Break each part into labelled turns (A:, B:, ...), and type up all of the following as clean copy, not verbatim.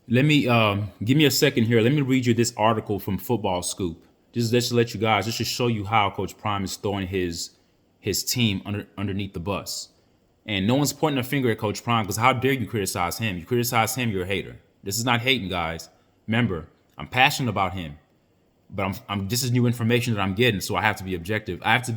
A: Let me give me a second here. Let me read you this article from Football Scoop. Just to let you guys, just to show you how Coach Prime is throwing his team underneath the bus. And no one's pointing a finger at Coach Prime because how dare you criticize him? You criticize him, you're a hater. This is not hating, guys. Remember, I'm passionate about him, but I'm this is new information that I'm getting, so I have to be objective. I have to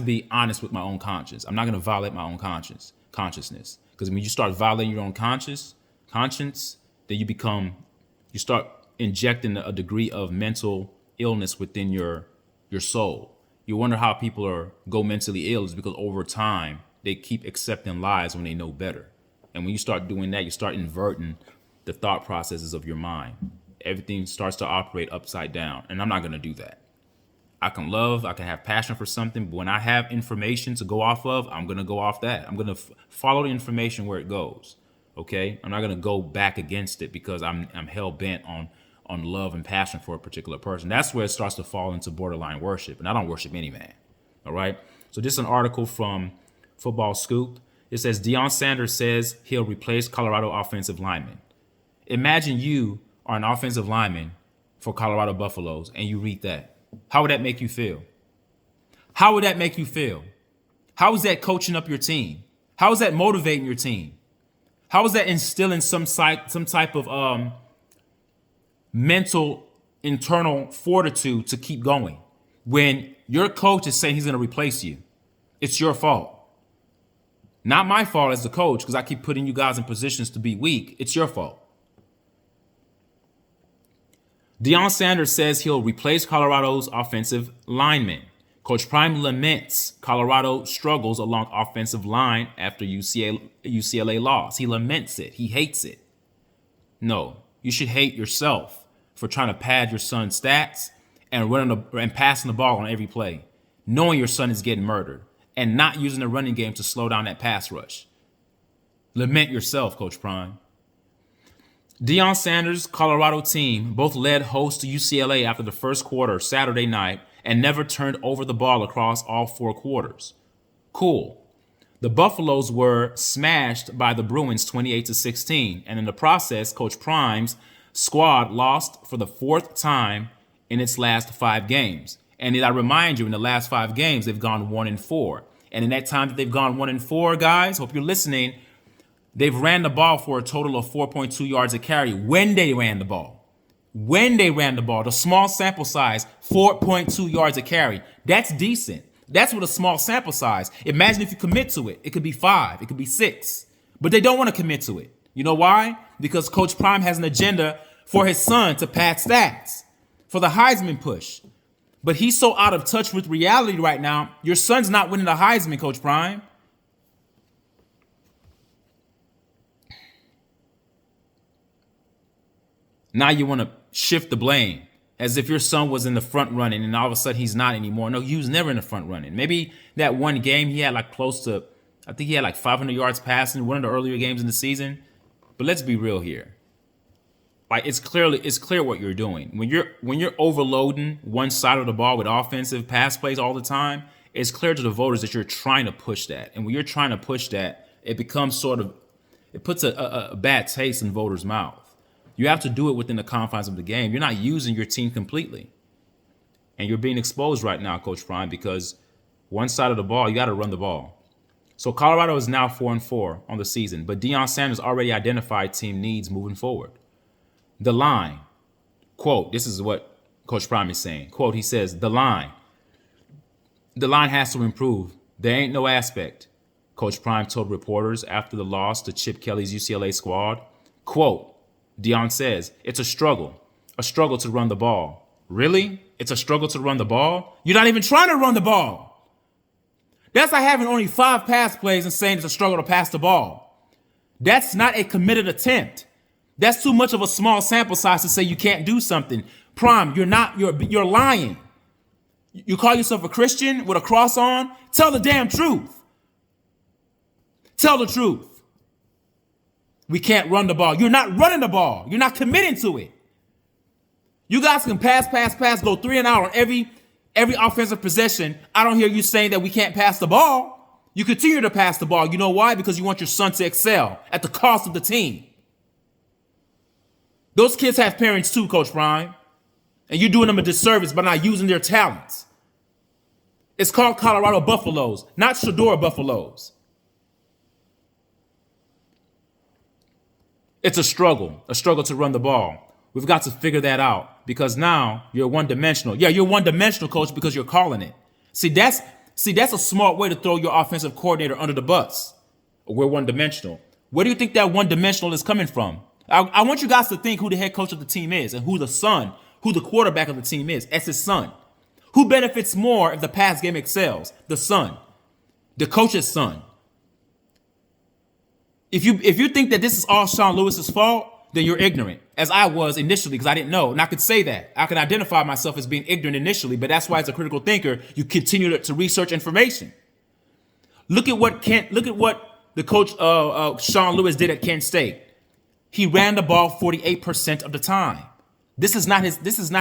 A: be honest with my own conscience. I'm not going to violate my own consciousness. Because when you start violating your own conscience, then you start injecting a degree of mental illness within your soul. You wonder how people go mentally ill is because over time they keep accepting lies when they know better. And when you start doing that, you start inverting the thought processes of your mind. Everything starts to operate upside down. And I'm not going to do that. I can love, I can have passion for something, but when I have information to go off of, I'm going to go off that. I'm going to follow the information where it goes. Okay? I'm not going to go back against it because I'm hell bent on love and passion for a particular person. That's where it starts to fall into borderline worship. And I don't worship any man. All right? So this is an article from Football Scoop. It says Deion Sanders says he'll replace Colorado offensive lineman. Imagine you are an offensive lineman for Colorado Buffaloes and you read that. How would that make you feel? How would that make you feel? How is that coaching up your team? How is that motivating your team? How is that instilling some type of mental internal fortitude to keep going when your coach is saying he's going to replace you? It's your fault. Not my fault as the coach because I keep putting you guys in positions to be weak. It's your fault. Deion Sanders says he'll replace Colorado's offensive lineman. Coach Prime laments Colorado struggles along offensive line after UCLA loss. He laments it. He hates it. No, you should hate yourself for trying to pad your son's stats and passing the ball on every play, knowing your son is getting murdered and not using the running game to slow down that pass rush. Lament yourself, Coach Prime. Deion Sanders' Colorado team both led host to UCLA after the first quarter Saturday night and never turned over the ball across all four quarters. Cool. The Buffaloes were smashed by the Bruins 28-16, and in the process, Coach Prime's squad lost for the fourth time in its last 5 games. And I remind you, in the last 5 games, they've gone 1-4. And in that time that they've gone 1-4, guys, hope you're listening, they've ran the ball for a total of 4.2 yards a carry when they ran the ball. When they ran the ball, the small sample size, 4.2 yards a carry. That's decent. That's with a small sample size. Imagine if you commit to it. It could be 5. It could be 6. But they don't want to commit to it. You know why? Because Coach Prime has an agenda for his son to pad stats, for the Heisman push. But he's so out of touch with reality right now, your son's not winning the Heisman, Coach Prime. Now you want to shift the blame as if your son was in the front running and all of a sudden he's not anymore. No, he was never in the front running. Maybe that one game he had I think he had like 500 yards passing, one of the earlier games in the season. But let's be real here. Like it's clear what you're doing. When you're overloading one side of the ball with offensive pass plays all the time, it's clear to the voters that you're trying to push that. And when you're trying to push that, it becomes it puts a bad taste in voters' mouth. You have to do it within the confines of the game. You're not using your team completely. And you're being exposed right now, Coach Prime, because one side of the ball, you got to run the ball. So Colorado is now 4-4 on the season, but Deion Sanders already identified team needs moving forward. The line, quote, this is what Coach Prime is saying. Quote, he says, the line has to improve. There ain't no aspect, Coach Prime told reporters after the loss to Chip Kelly's UCLA squad. Quote, Deion says, it's a struggle to run the ball. Really? It's a struggle to run the ball? You're not even trying to run the ball. That's like having only 5 pass plays and saying it's a struggle to pass the ball. That's not a committed attempt. That's too much of a small sample size to say you can't do something. Prime, you're lying. You call yourself a Christian with a cross on? Tell the damn truth. Tell the truth. We can't run the ball. You're not running the ball. You're not committing to it. You guys can pass, go 3 and out on every offensive possession. I don't hear you saying that we can't pass the ball. You continue to pass the ball. You know why? Because you want your son to excel at the cost of the team. Those kids have parents too, Coach Prime. And you're doing them a disservice by not using their talents. It's called Colorado Buffaloes, not Shedeur Buffaloes. It's a struggle to run the ball. We've got to figure that out because now you're one-dimensional. Yeah, you're one-dimensional, coach, because you're calling it. See, that's a smart way to throw your offensive coordinator under the bus. We're one-dimensional. Where do you think that one-dimensional is coming from? I want you guys to think who the head coach of the team is and who the quarterback of the team is. That's his son. Who benefits more if the pass game excels? The son. The coach's son. If you think that this is all Sean Lewis's fault, then you're ignorant, as I was initially, because I didn't know. And I could say that. I could identify myself as being ignorant initially, but that's why as a critical thinker, you continue to research information. Look at what the coach Sean Lewis did at Kent State. He ran the ball 48% of the time. This is not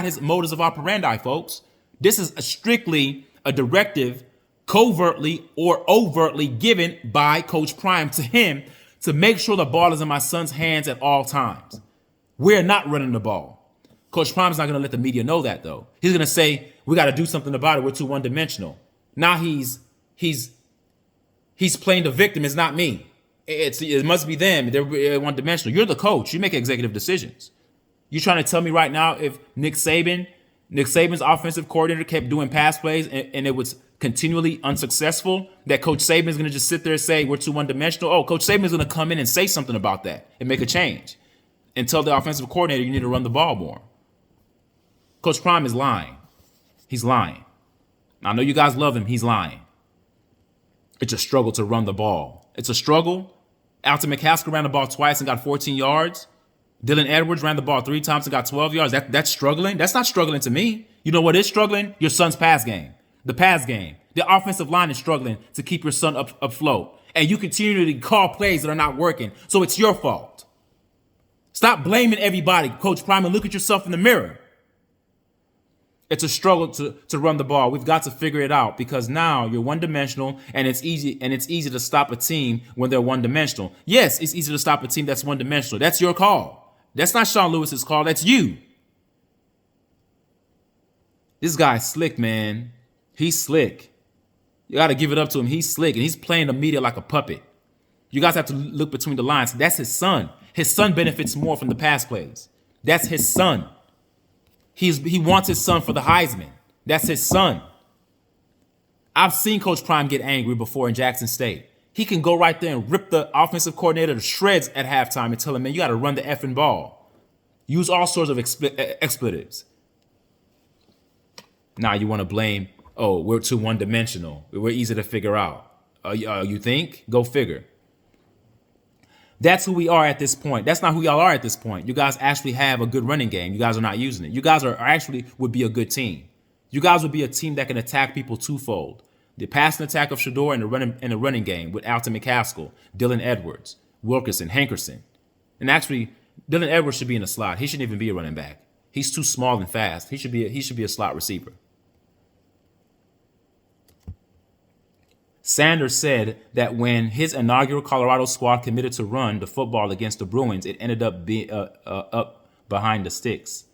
A: his modus of operandi, folks. This is strictly a directive, covertly or overtly given by Coach Prime to him to make sure the ball is in my son's hands at all times. We're not running the ball. Coach Prime's not going to let the media know that, though. He's going to say, we got to do something about it. We're too one-dimensional. Now he's playing the victim. It's not me. It must be them. They're one-dimensional. You're the coach. You make executive decisions. You trying to tell me right now if Nick Saban's offensive coordinator kept doing pass plays and it was continually unsuccessful, that Coach Saban's going to just sit there and say, we're too one-dimensional? Oh, Coach Saban's going to come in and say something about that and make a change and tell the offensive coordinator you need to run the ball more. Coach Prime is lying. He's lying. I know you guys love him. He's lying. It's a struggle to run the ball. It's a struggle. Alton McCaskill ran the ball twice and got 14 yards. Dylan Edwards ran the ball 3 times and got 12 yards. That's struggling? That's not struggling to me. You know what is struggling? Your son's pass game. The pass game. The offensive line is struggling to keep your son afloat. And you continue to call plays that are not working. So it's your fault. Stop blaming everybody, Coach Prime, and look at yourself in the mirror. It's a struggle to run the ball. We've got to figure it out because now you're one-dimensional and it's easy to stop a team when they're one-dimensional. Yes, it's easy to stop a team that's one-dimensional. That's your call. That's not Sean Lewis's call. That's you. This guy's slick, man. He's slick. You got to give it up to him. He's slick, and he's playing the media like a puppet. You guys have to look between the lines. That's his son. His son benefits more from the pass plays. That's his son. He wants his son for the Heisman. That's his son. I've seen Coach Prime get angry before in Jackson State. He can go right there and rip the offensive coordinator to shreds at halftime and tell him, man, you got to run the effing ball. Use all sorts of expletives. Now you want to blame, oh, we're too one-dimensional. We're easy to figure out. You think? Go figure. That's who we are at this point. That's not who y'all are at this point. You guys actually have a good running game. You guys are not using it. You guys are actually would be a good team. You guys would be a team that can attack people twofold. The passing attack of Shedeur and the running game with Alton McCaskill, Dylan Edwards, Wilkerson, Hankerson. And actually, Dylan Edwards should be in the slot. He shouldn't even be a running back. He's too small and fast. He should be a slot receiver. Sanders said that when his inaugural Colorado squad committed to run the football against the Bruins, it ended up being up behind the sticks.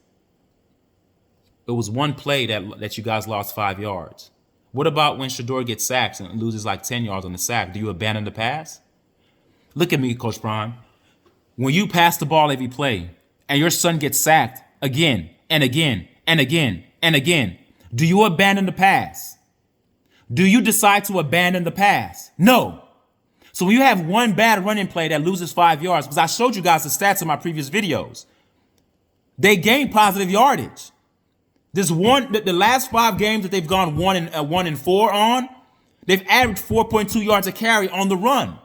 A: It was one play that you guys lost 5 yards. What about when Shedeur gets sacked and loses like 10 yards on the sack? Do you abandon the pass? Look at me, Coach Prime. When you pass the ball every play and your son gets sacked again and again and again and again, do you abandon the pass? Do you decide to abandon the pass? No. So when you have one bad running play that loses 5 yards, because I showed you guys the stats in my previous videos, they gain positive yardage. The last 5 games that they've gone 1-4 on, they've averaged 4.2 yards a carry on the run.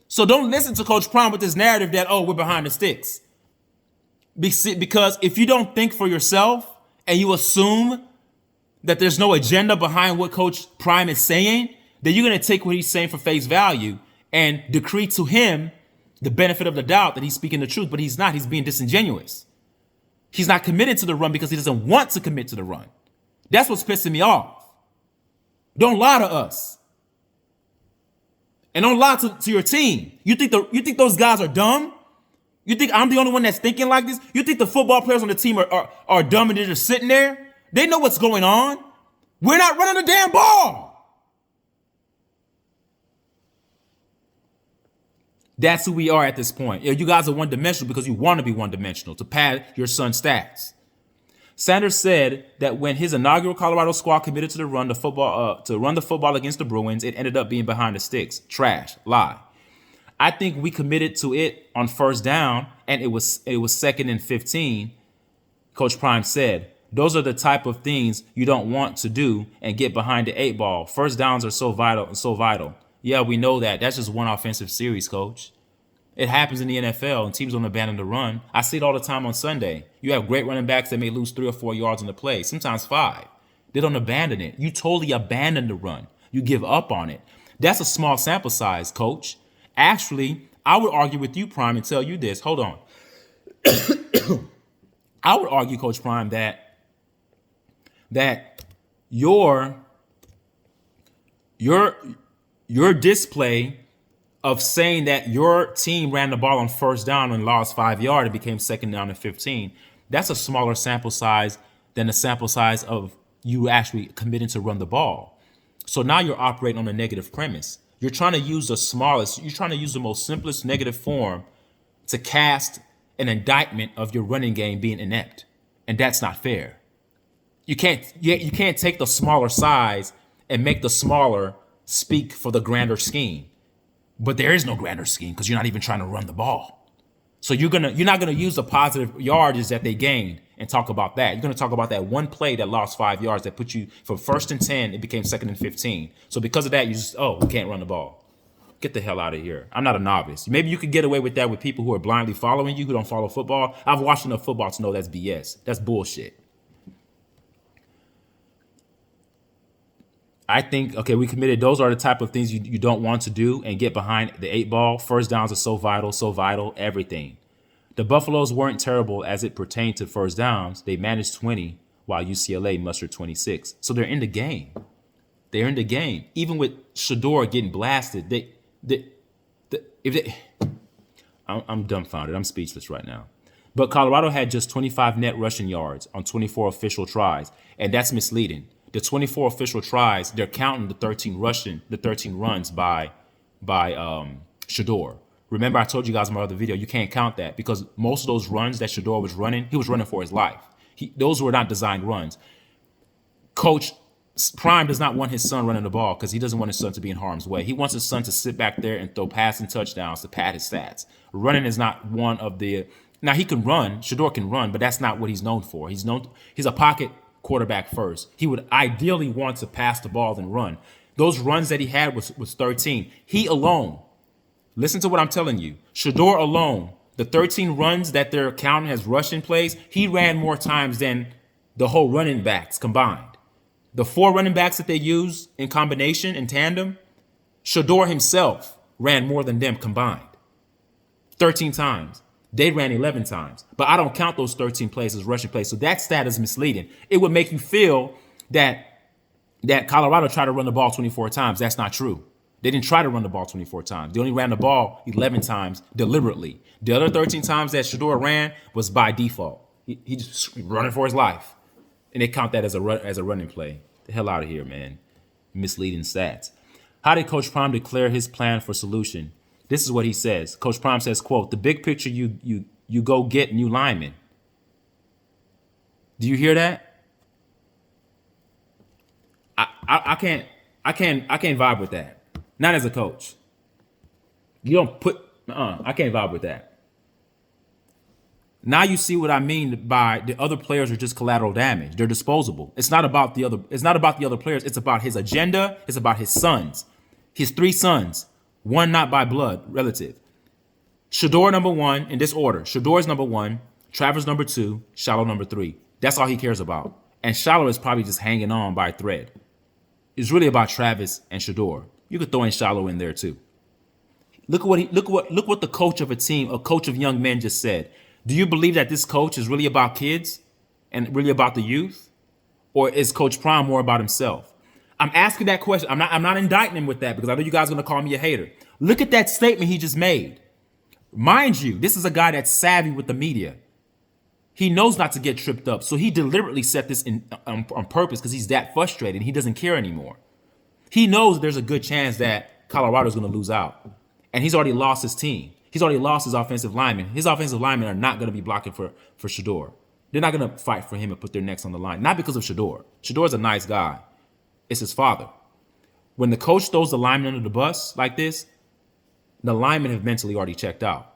A: So don't listen to Coach Prime with this narrative that, oh, we're behind the sticks. Because if you don't think for yourself and you assume that there's no agenda behind what Coach Prime is saying, then you're going to take what he's saying for face value and decree to him the benefit of the doubt that he's speaking the truth, but he's not. He's being disingenuous. He's not committed to the run because he doesn't want to commit to the run. That's what's pissing me off. Don't lie to us. And don't lie to your team. You think those guys are dumb? You think I'm the only one that's thinking like this? You think the football players on the team are dumb and they're just sitting there? They know what's going on. We're not running the damn ball. That's who we are at this point. You guys are one-dimensional because you want to be one-dimensional to pad your son's stats. Sanders said that when his inaugural Colorado squad committed to run the football against the Bruins, it ended up being behind the sticks. Trash. Lie. I think we committed to it on first down, and it was 2nd and 15. Coach Prime said, those are the type of things you don't want to do and get behind the 8 ball. First downs are so vital. Yeah, we know that. That's just one offensive series, Coach. It happens in the NFL, and teams don't abandon the run. I see it all the time on Sunday. You have great running backs that may lose 3 or 4 yards on the play, sometimes 5. They don't abandon it. You totally abandon the run. You give up on it. That's a small sample size, Coach. Actually, I would argue with you, Prime, and tell you this. Hold on. I would argue, Coach Prime, that your display of saying that your team ran the ball on first down and lost 5 yards and became 2nd down and 15, that's a smaller sample size than the sample size of you actually committing to run the ball. So now you're operating on a negative premise. You're trying to use the most simplest negative form to cast an indictment of your running game being inept. And that's not fair. You can't take the smaller size and make the smaller speak for the grander scheme. But there is no grander scheme because you're not even trying to run the ball. So you're not gonna use the positive yardage that they gained and talk about that. You're gonna talk about that one play that lost 5 yards that put you from 1st and 10, it became 2nd and 15. So because of that, we can't run the ball. Get the hell out of here. I'm not a novice. Maybe you could get away with that with people who are blindly following you, who don't follow football. I've watched enough football to know that's BS. That's bullshit. I think, okay, we committed. Those are the type of things you don't want to do and get behind the 8 ball. First downs are so vital, everything. The Buffaloes weren't terrible as it pertained to first downs. They managed 20 while UCLA mustered 26. So they're in the game. They're in the game. Even with Shador getting blasted, I'm dumbfounded. I'm speechless right now. But Colorado had just 25 net rushing yards on 24 official tries, and that's misleading. The 24 official tries, they're counting the 13 runs by Shador. Remember, I told you guys in my other video, you can't count that because most of those runs that Shador was running, he was running for his life. Those were not designed runs. Coach Prime does not want his son running the ball because he doesn't want his son to be in harm's way. He wants his son to sit back there and throw passing touchdowns to pad his stats. Running is not one of the... Now, he can run. Shador can run, but that's not what he's known for. He's a pocket quarterback first. He would ideally want to pass the ball than run. Those runs that he had was 13. He alone, listen to what I'm telling you. Shador alone, the 13 runs that they're counting as rushing plays, he ran more times than the whole running backs combined. The 4 running backs that they use in combination, in tandem, Shador himself ran more than them combined. 13 times. They ran 11 times. But I don't count those 13 plays as rushing plays. So that stat is misleading. It would make you feel that Colorado tried to run the ball 24 times. That's not true. They didn't try to run the ball 24 times. They only ran the ball 11 times deliberately. The other 13 times that Shador ran was by default. He just running for his life. And they count that as a running play. The hell out of here, man. Misleading stats. How did Coach Prime declare his plan for solution? This is what he says. Coach Prime says, quote, the big picture, you go get new linemen. Do you hear that? I can't vibe with that. Not as a coach. You don't put, I can't vibe with that. Now you see what I mean by the other players are just collateral damage. They're disposable. It's not about the other players. It's about his agenda. It's about his sons. His 3 sons. One not by blood, relative. Shador number 1 in this order. Shador's number 1, Travers number 2, Shallow number 3. That's all he cares about. And Shallow is probably just hanging on by a thread. It's really about Travis and Shador. You could throw in Shallow in there too. Look what the coach of a team, a coach of young men just said. Do you believe that this coach is really about kids and really about the youth? Or is Coach Prime more about himself? I'm asking that question. I'm not indicting him with that because I know you guys are going to call me a hater. Look at that statement he just made. Mind you, this is a guy that's savvy with the media. He knows not to get tripped up. So he deliberately set this on purpose because he's that frustrated. He doesn't care anymore. He knows there's a good chance that Colorado's going to lose out. And he's already lost his team. He's already lost his offensive linemen. His offensive linemen are not going to be blocking for Shedeur. They're not going to fight for him and put their necks on the line. Not because of Shedeur. Shedor's a nice guy. It's his father. When the coach throws the lineman under the bus like this, the linemen have mentally already checked out.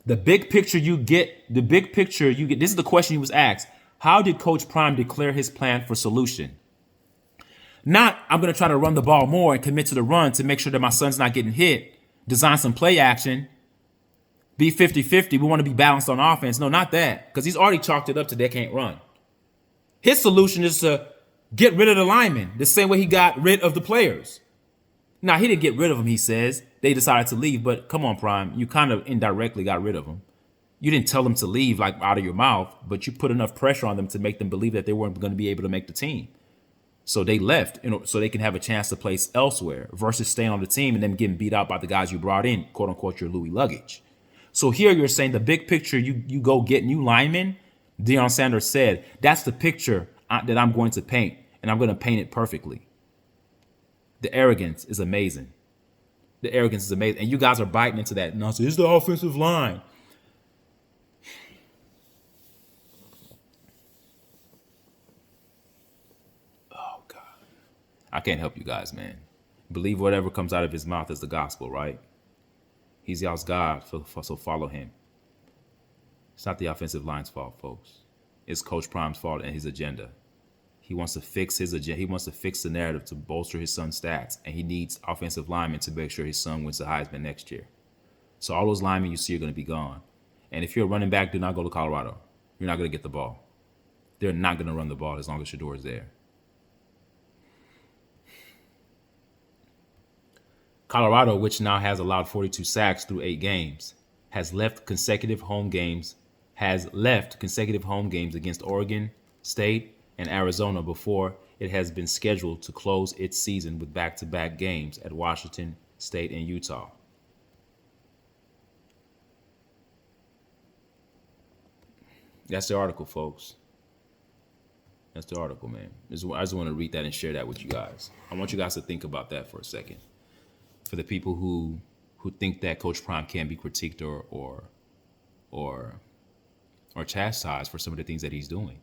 A: The big picture you get, this is the question he was asked. How did Coach Prime declare his plan for solution? Not, I'm going to try to run the ball more and commit to the run to make sure that my son's not getting hit, design some play action, be 50-50. We want to be balanced on offense. No, not that, because he's already chalked it up to they can't run. His solution is to get rid of the linemen the same way he got rid of the players. Now, he didn't get rid of them, he says. They decided to leave, but come on, Prime. You kind of indirectly got rid of them. You didn't tell them to leave like out of your mouth, but you put enough pressure on them to make them believe that they weren't going to be able to make the team. So they left, so they can have a chance to place elsewhere versus staying on the team and then getting beat out by the guys you brought in, quote unquote, your Louis luggage. So here you're saying the big picture, you go get new linemen. Deion Sanders said, that's the picture that I'm going to paint, and I'm going to paint it perfectly. The arrogance is amazing. The arrogance is amazing. And you guys are biting into that. No, it's the offensive line. Oh, God. I can't help you guys, man. Believe whatever comes out of his mouth is the gospel, right? He's y'all's God, so follow him. It's not the offensive line's fault, folks. It's Coach Prime's fault and his agenda. He wants to fix his agenda. He wants to fix the narrative to bolster his son's stats, and he needs offensive linemen to make sure his son wins the Heisman next year. So all those linemen you see are going to be gone. And if you're a running back, do not go to Colorado. You're not going to get the ball. They're not going to run the ball as long as Shedeur is there. Colorado, which now has allowed 42 sacks through 8 games, has left consecutive home games against Oregon State and Arizona before it has been scheduled to close its season with back-to-back games at Washington State and Utah. That's the article, folks. That's the article, man. I just want to read that and share that with you guys. I want you guys to think about that for a second. For the people who think that Coach Prime can't be critiqued or chastised for some of the things that he's doing.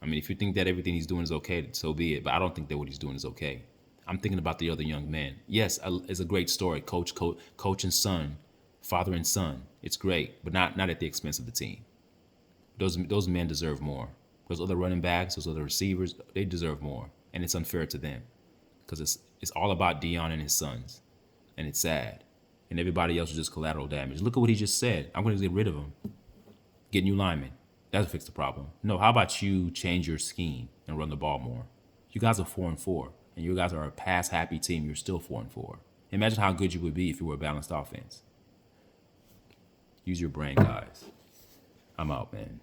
A: I mean, if you think that everything he's doing is okay, so be it. But I don't think that what he's doing is okay. I'm thinking about the other young men. Yes, it's a great story. Coach and son, father and son. It's great, but not at the expense of the team. Those men deserve more. Those other running backs, those other receivers, they deserve more. And it's unfair to them because it's all about Deion and his sons. And it's sad. And everybody else is just collateral damage. Look at what he just said. I'm going to get rid of him. Get new linemen. That'll fix the problem. No, how about you change your scheme and run the ball more? You guys are 4-4, and you guys are a pass-happy team. You're still 4-4. Imagine how good you would be if you were a balanced offense. Use your brain, guys. I'm out, man.